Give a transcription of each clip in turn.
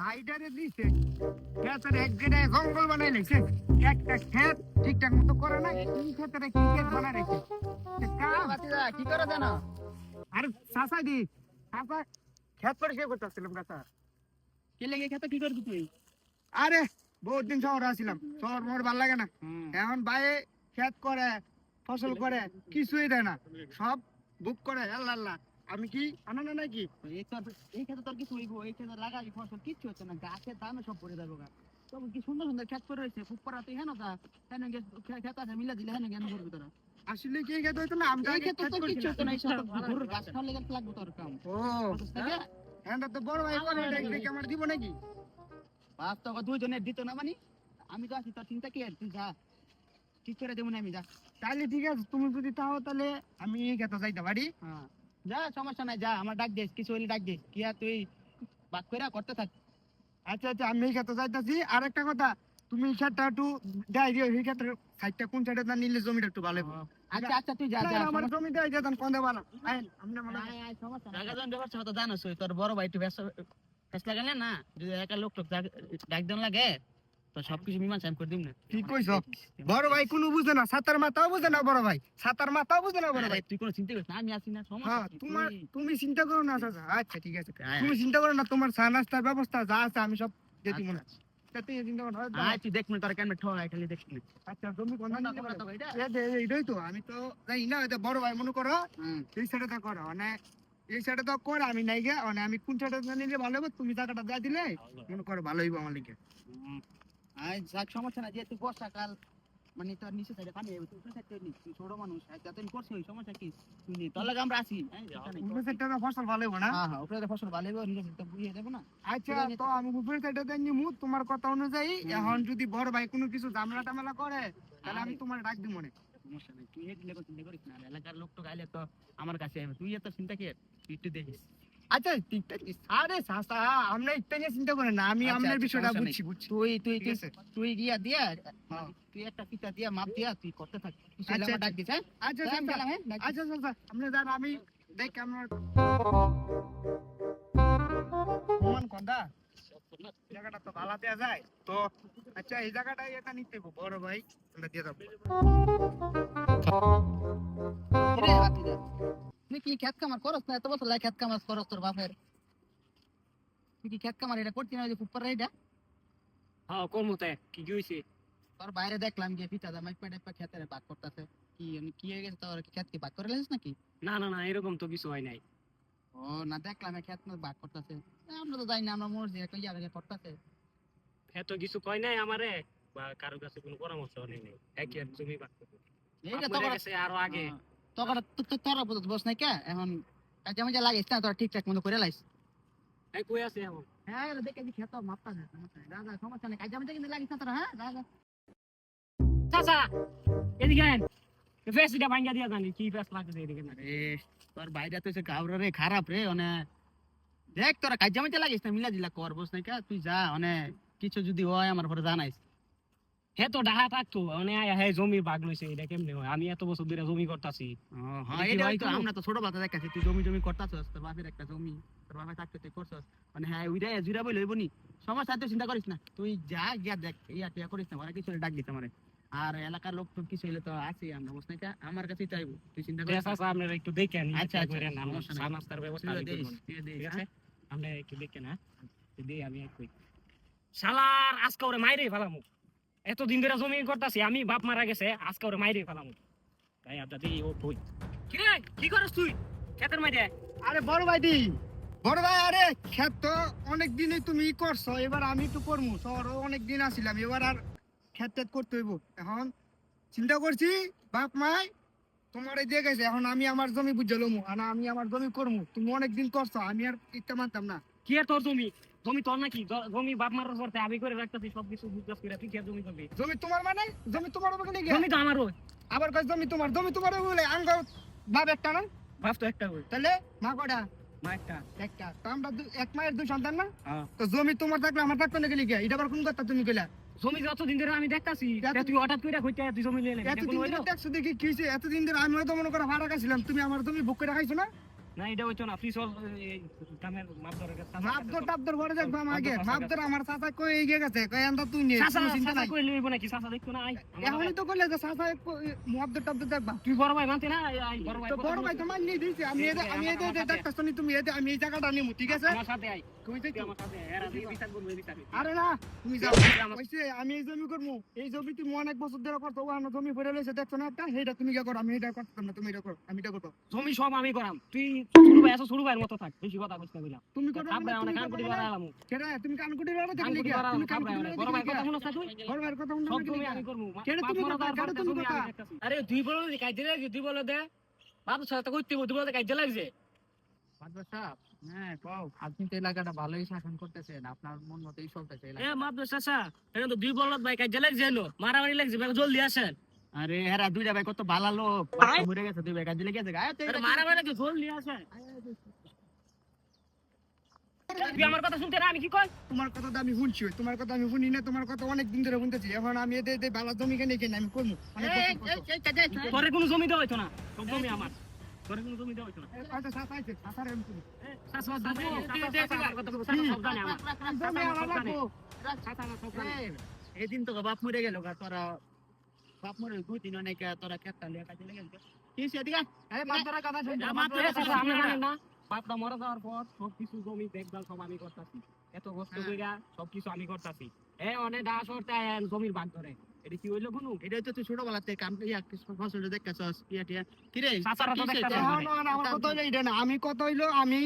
সাইডারে দিছে ক্ষেতের এক জায়গায় জঙ্গল বানাই লেছে একটা ক্ষেত ঠিকঠাক মতো করে না এই ক্ষেতের কি ক্ষেত বানাই রেখে কি করে জানো? আরে চাচা দি চাচা ক্ষেত পরিষ্কার করতেছিলাম চাচা কি লেগে খেতে কি করবি তুই? আরে বহুত দিন শহরে আসছিলাম শহর মোর ভালো লাগে না এখন বাইরে ক্ষেত করে ফসল করে কিছুই দেয় না সব বুক করে আল্লাহ আল্লাহ আমি কি আনন্দ নাকি এই খেতে তোর কিছু হইব, এই খেতে লাগাই ফসল কিচ্ছু হচ্ছে না, গাছের দামে সব পড়ে যাবো গা। তবে কি সুন্দর সুন্দর ক্ষেত করে রয়েছে, খুব পড়া তুই হেন তা হেন খেত আছে মিলা দিলে হেন জ্ঞান করবি তোরা। আসলে কি ক্ষেত হইতো না আমি এই ক্ষেত্রে তো কিচ্ছু হচ্ছে না, এই সব গরুর গাছ খাওয়ার লেগে লাগবে তোর কাম। ও হ্যাঁ তো বড় ভাই করে এটা আমার দিব নাকি বাপ তো দুইজনের দিত না মানে আমি তো আছি, তোর চিন্তা কি আর, তুই যা ঠিক করে দেবো না আমি, যা। তাহলে ঠিক আছে তুমি যদি তাও তাহলে আমি এই ক্ষেত যাইতে পারি হ্যাঁ যা, সমস্যা নাই, যা আমার ডাক দিস, কিছু হইলে ডাক দিস, কি আর তুই বাদ করে করতে থাক। আচ্ছা আচ্ছা আমি এই ক্ষেত যাইতাছি আর একটা কথা তুমি এই ক্ষেতটা একটু দেয় দিও এই ক্ষেত্রে সাইডটা কোন সাইডে না নিলে জমিটা একটু ভালো হবে আচ্ছা আচ্ছা তুই যা যা, আমার জমি দেয় যেতাম কোন দেবা না আমরা মনে আয়, আয়, সমস্যা নাই। জায়গা জমি ব্যবস্থা হতো জানোস, ওই তোর বড় ভাই একটু ব্যস্ত ব্যস্ত লাগালে না, যদি একা লোক টোক ডাক দেন লাগে তো সবকিছু মীমাংসা আমি করে দিব না। ঠিক কইছ বড় ভাই কোনো বুঝে না সাতার মাথাও বুঝে না বড় ভাই সাতার মাথাও বুঝে না বড় আরে ভাই তুই কোনো চিন্তা করিস না, আমি আছি না, সমস্যা হ্যাঁ কি? তোমার তুই- তুমি চিন্তা করো না চাচা আচ্ছা ঠিক আছে আয়, তুমি আয়। চিন্তা করো না তোমার চা নাস্তার ব্যবস্থা যা আছে আমি সব যেতে মনে আচ্ছা, তুই চিন্তা করো না আয় তুই দেখ না, তোর কেন ঠগাই খালি দেখ না। আচ্ছা জমি কোন কোনটা তোমরা তো এটা? এইটাই তো আমি তো জানি না এটা বড় ভাই মনে করো হুম। এই সাইডে তো করো মানে এই সাইডে তো করে আমি নাই গে মানে আমি কোন সাইডে নিলে ভালো হবে তুমি টাকাটা দিয়ে দিলে মনে করো ভালো হইব আমার লিগে আয় যাক, সমস্যা নাই, যেহেতু বর্ষাকাল মানে তোর নিচে সাইডে পানি হবে, তুই উপরে সাইডে নিস, তুই ছোট মানুষ যাতে করছি ওই সমস্যা কি, তুই নে, তোর লাগে আমরা আছি। হ্যাঁ উপরে সাইডটা ফসল ভালো হইব না হ্যাঁ উপরে ফসল ভালো হবে, নিচে সাইডটা বুঝিয়ে দেবো না। আচ্ছা তো আমি উপরে সাইডে দেন নিমু তোমার কথা অনুযায়ী এখন যদি বড় ভাই কোনো কিছু ঝামেলা টামেলা করে তাহলে আমি তোমার ডাক দিব মনে সমস্যা নেই, তুই এই দিলে চিন্তা করিস না, এলাকার লোক তো গাইলে তো আমার কাছে আসবে, তুই এত চিন্তা কি, তুই একটু দেখিস। আচ্ছা ঠিক আছে আরে চাচা আমরা ইত্যা নিয়ে চিন্তা করেন না আমি আচ্ছা, আপনার আচ্ছা, বিষয়টা সমস্যা বুঝছি নেই। বুঝছি তুই তুই ঠিক তুই আছে। তুই গিয়া দিয়া হ্যাঁ। তুই একটা ফিতা দিয়া মাপ দিয়া তুই করতে থাক, কিছু হলে আচ্ছা, আমার ডাক দিস। হ্যাঁ আচ্ছা যা, আমি চাচা গেলাম, হ্যাঁ ডাক দিস। আচ্ছা চাচা আপনি যান আমি দেখ আমার প্রমাণ কন্দা জায়গাটা তো ভালো দেয়া যায় তো আচ্ছা এই জায়গাটা এটা নিতে হইবো, বড় ভাই আমরা দিয়ে যাবো কিরে বাতিজা, তুই কি খেত কামার করস না, এত বছর লাগে খেত কামার করস তোর বাপের, তুই কি খেত কামার এটা করতি না, ওই যে ফুটপার এটা হ্যাঁ করমু তাই কি কি হইছে তোর বাইরে দেখলাম যে ফিতা দা মাইপা টাইপা খেতের ভাগ করতেছে, কি কি হয়ে গেছে তোর, কি খেত কি ভাগ করে লেছিস নাকি? না না না এরকম তো কিছু হয় নাই ও না, দেখলাম এই খেত না ভাগ করতেছে, আমরা তো জানি না, আমরা মরছি একটা ইয়া করতেছে। এত কিছু কয় নাই আমারে বা কারো কাছে কোনো পরামর্শ নেই নাই একই আর জমি বাদ এইটা তো তোর গেছে আরো আগে তোর তোর বুঝত বস নাই কে এখন, কাজে মাঝে লাগিস না, তোর ঠিকঠাক মতো করে লাইস। এই কই আছে এখন হ্যাঁ দেখে যে খেত মাপটা না, দাদা সমস্যা নেই, কাজে মাঝে কিন্তু লাগিস না তোরা। হ্যাঁ দাদা চাচা এদিকে আইন ফেসটা ভাঙ্গা দিয়া জানি কি ফেস লাগছে এদিকে না এ তোর বাইরে তো গাউরা রে খারাপ রে, মানে দেখ তোরা কাজে মাঝে লাগিস না, মিলা দিলা কর বস নাই কে, তুই যা মানে কিছু যদি হয় আমার পরে জানাইস। হে তো ডাহা থাকতো মানে আয়া হে জমি ভাগ লইছে এটা কেমনে হয় আমি এত বছর ধরে জমি করতাছি হ্যাঁ এটা কি এটা হয় তো কোনো? আমরা তো ছোট বাচ্চা দেখাচ্ছি, তুই জমি জমি করতাছস, তোর বাপের একটা জমি, তোর বাপে থাকতে তুই করছস, মানে হ্যাঁ ওইটাই জুড়া বই লইব নি, সমস্যা তুই চিন্তা করিস না, তুই যা গিয়া দেখ এই আর টিয়া করিস না, ওরা কিছু হলে ডাক দিতে আমারে, আর এলাকার লোক তো কিছু হইলে তো আছি আমরা বস নাই কে, আমার কাছেই চাইবো, তুই চিন্তা করিস না। চাচা আপনারা একটু দেখেন আচ্ছা, আচ্ছা, করেন আমার সমস্যা নাই। চা নাস্তার ব্যবস্থা তুইও আমি দিস, করবো। তুইও দিস, ঠিক হ্যাঁ? আছে আমরা একটু দেখেন হ্যাঁ দিই আমি একটু শালার আজকে ওরে মাইরে ফেলামু এতদিন ধরে জমি করতেছি আমি বাপ মারা গেছে আজকে ওরে মাইরে ফেলামু তাই আপনার দিই ও কই কি রে কি করছ তুই ক্ষেতের মাঝে আরে বড় ভাই দি বড় ভাই আরে ক্ষেত তো অনেক দিনই তুমি করছো এবার আমি একটু করবো শহরও অনেক দিন আসিলাম এবার আর ক্ষেত টেত করতে হইব এখন চিন্তা করছি বাপ মাই তোমার দিয়ে গেছে এখন আমি আমার জমি বুঝে লমু আর আমি আমার জমি করবো তুমি অনেক দিন করছো আমি আর ইচ্ছা মানতাম না কি আর তোর জমি জমি তোর নাকি জমি বাপ মারার পর আমি করে রাখতেছি সবকিছু বুঝতে করে তুই কি আর জমি করবি জমি তোমার মানে জমি তোমার হবে নাকি জমি তো আমারও আবার কয় জমি তোমার বলে আঙ্গার বাপ একটা না বাপ তো একটা হই তাহলে মা কয়টা মা একটা একটা তো আমরা এক মায়ের দুই সন্তান না হ্যাঁ তো জমি তোমার থাকলে আমার থাকতো না গেলি এটা আবার কোন কথা তুমি কইলা জমি যতদিন ধরে আমি দেখতাছি তুই হঠাৎ করে কইতে তুই জমি নিয়ে এতদিন ধরে দেখছো দেখি কি হয়েছে এতদিন ধরে আমি হয়তো মনে করো ভাড়া খাইছিলাম তুমি আমার জমি বুক করে খাইছো না না এটা হইতো না তুই চল এই কামের মাপ ধরে গেছে মাপদর পরে দেখবো আমাকে মাপদর আমার চাচা কই এগিয়ে গেছে কই আন্দা তুই নে চাচা কোনো চিন্তা চাচা নাই কইলে হইব নাকি চাচা দেখতো না আই এখনই তো কইলে যে চাচা মাপদর টাপদর দেখবা তুই বড় ভাই মানতে না আই বড় ভাই তো বড় ভাই তো মানিয়ে দিছি আমি এদের দেখতাছ নি তুমি আমি এই জায়গাটা নিমু ঠিক আছে আমার সাথে আই কই তুই যাইতো আমার সাথে এরা দিয়ে বিচার করব বিচার আরে না তুমি যাও কইছে আমি এই জমি করমু এই জমি তুমি অনেক বছর ধরে করছো ওখানে জমি পড়ে রইছে দেখছো না একটা হেটা তুমি কি করো আমি এটা করতাম না তুমি এটা করো আমি এটা করব জমি সব আমি করাম তুই ছোট ভাই আছো ছোট ভাইয়ের মতো থাক বেশি কথা কইছ না কইলাম তুমি করো আমরা অনেক কান কুটি বাড়ালাম কেডা তুমি কানকুটি লড়া কান দেখলি কুটি কি বাড়ালাম তুমি কাবরা কানকুটি বড় ভাই কথা শুনছ তুই বড় ভাইয়ের কথা শুনতে সব জমি আমি করব কেডা তুমি কথা কেডা তুমি কথা আরে তুই বলো দি কাজ দিলে তুই বলো দে বাবু সাথে কইতে তুই বলো কাজ দিলে যে মাদবর সাহেব হ্যাঁ কও আপনি তো এলাকাটা ভালোই শাসন করতেছেন আপনার মন মতোই চলতেছে এ এলাকা মাপদো চাচা এটা তো দুই বলদ ভাই কাজ দিলে যে এলো মারামারি লাগছে ভাই জলদি আসেন আরে হেরা দুইটা ভাই কত ভালো লোক মরে গেছে দুই ভাই কাজে লেগেছে গায়ে আরে মারামারি লাগছে জলদি আসেন তুই আমার কথা শুনতে না আমি কি কই তোমার কথা তো আমি শুনছি তোমার কথা আমি শুনি না তোমার কথা অনেক দিন ধরে শুনতেছি এখন আমি এদের বালা জমি কেন এখানে আমি করবো অনেক বছর করছো। তোরে কোনো জমি দেওয়া হইতো না সব জমি আমার তোরে কোনো জমি দেওয়া হইতো না আচ্ছা চাচা আইছে চাচার আমি করি। চাচা আমার কথা বলছে, চাচা সব জানে আমার জমি আমার লাগবো। চাচা আমার সব জানে এদিন তো বাপ মরে গেল গা তোরা বাপ মরে দুই দিন অনেক তোরা কেটটা লিয়া কাজে লেগেছে কি সেদিকে এই মাতবরের কথা শুনছো, আমার তো মাতবরের চাচা কথা আপনি শুনছো জানেন না? না বাপটা মারা যাওয়ার পর সবকিছু জমি দেখভাল সব আমি করতেছি এত কষ্ট কইরা সবকিছু আমি করতেছি অনেক দাস করতে জমির ভাগ ধরে এটা কি হইলো কোনো এটা তো তুই ছোটবেলাতে কাম ইয়া ফসল দেখতেছস ইয়া টিয়া কি রে চাচারা তো দেখতাছে। এখন আমার কথা হইলো এটা না আমি কথা হইলো আমি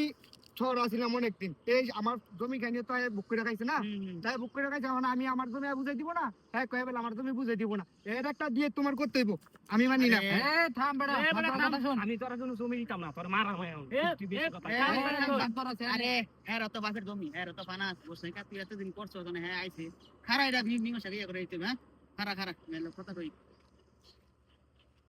ছোট আছিলাম অনেকদিন এই আমার জমি খাইনি তো বুক করে রাখাইছে না তাই বুক করে রাখাইছে এখন আমি আমার জমি বুঝাই দিব না হ্যাঁ কয়ে বলে আমার জমি বুঝাই দিব না এর একটা দিয়ে তোমার করতে হইব আমি মানি না আরে, এই থাম বেড়া এ বেটা, মাতবরের কথা শুন আমি তোর জন্য জমি দিতাম না তোর মারা হয় তুই বেশি কথা এ, কয়। মাতবর আছে, আরে হ্যাঁ তো বাপের জমি হ্যাঁ তো ফানা বসে কা তুই এতদিন করছো হ্যাঁ আইছে খারা এটা ভিং ভিং সাথে ইয়া করে দিতে হ্যাঁ খারা খারা মেলো কথা কই